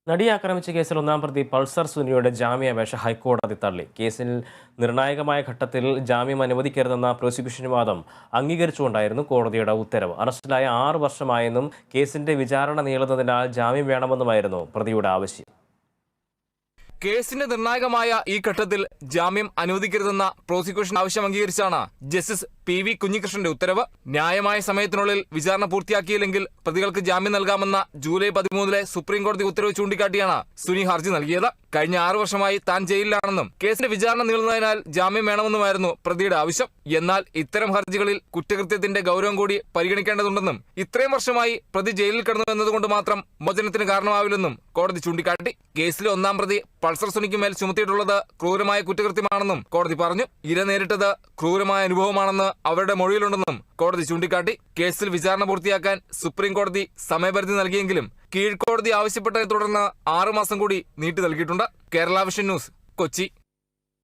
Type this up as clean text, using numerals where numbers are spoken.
നടിയെ ആക്രമിച്ച കേസിൽ ഒന്നാം പ്രതി പൾസർ സുനിയുടെ ജാമ്യാപേക്ഷ ഹൈക്കോടതി തള്ളി. കേസിൽ നിർണായകമായ ഘട്ടത്തിൽ ജാമ്യം അനുവദിക്കരുതെന്ന പ്രോസിക്യൂഷൻ വാദം അംഗീകരിച്ചുകൊണ്ടായിരുന്നു കോടതിയുടെ ഉത്തരവ്. അറസ്റ്റിലായ 6 വർഷമായെന്നും കേസിന്റെ വിചാരണ നീളുന്നതിനാൽ ജാമ്യം വേണമെന്നുമായിരുന്നു പ്രതിയുടെ ആവശ്യം. കേസിന്റെ നിർണായകമായ ഈ ഘട്ടത്തിൽ ജാമ്യം അനുവദിക്കരുതെന്ന പ്രോസിക്യൂഷൻ ആവശ്യം അംഗീകരിച്ചാണ് ജസ്റ്റിസ് PV കുഞ്ഞികൃഷ്ണന്റെ ഉത്തരവ്. ന്യായമായ സമയത്തിനുള്ളിൽ വിചാരണ പൂർത്തിയാക്കിയില്ലെങ്കിൽ പ്രതികൾക്ക് ജാമ്യം നൽകാമെന്ന ജൂലൈ 13 സുപ്രീം കോടതി ഉത്തരവ് ചൂണ്ടിക്കാട്ടിയാണ് സുനി ഹർജി നൽകിയത്. കഴിഞ്ഞ 6 വർഷമായി താൻ ജയിലിലാണെന്നും കേസിന്റെ വിചാരണ നീളുന്നതിനാൽ ജാമ്യം വേണമെന്നുമായിരുന്നു പ്രതിയുടെ ആവശ്യം. എന്നാൽ ഇത്തരം ഹർജികളിൽ കുറ്റകൃത്യത്തിന്റെ ഗൗരവം കൂടി പരിഗണിക്കേണ്ടതുണ്ടെന്നും ഇത്രയും വർഷമായി പ്രതി ജയിലിൽ കിടന്നു എന്നതുകൊണ്ട് മാത്രം മോചനത്തിന് കാരണമാവില്ലെന്നും കോടതി ചൂണ്ടിക്കാട്ടി. കേസിലെ ഒന്നാം പ്രതി പൾസർ സുനിക്ക് മേൽ ചുമത്തിയിട്ടുള്ളത് ക്രൂരമായ കുറ്റകൃത്യമാണെന്നും കോടതി പറഞ്ഞു. ഇര നേരിട്ടത് ക്രൂരമായ അനുഭവമാണെന്ന് അവരുടെ മൊഴിയിലുണ്ടെന്നും കോടതി ചൂണ്ടിക്കാട്ടി. കേസിൽ വിചാരണ പൂർത്തിയാക്കാൻ സുപ്രീം കോടതി സമയപരിധി നൽകിയെങ്കിലും കീഴ്ക്കോടതി ആവശ്യപ്പെട്ടതിനെ തുടർന്ന് 6 മാസം കൂടി നീട്ടി നൽകിയിട്ടുണ്ട്. Kerala vision news, Kochi.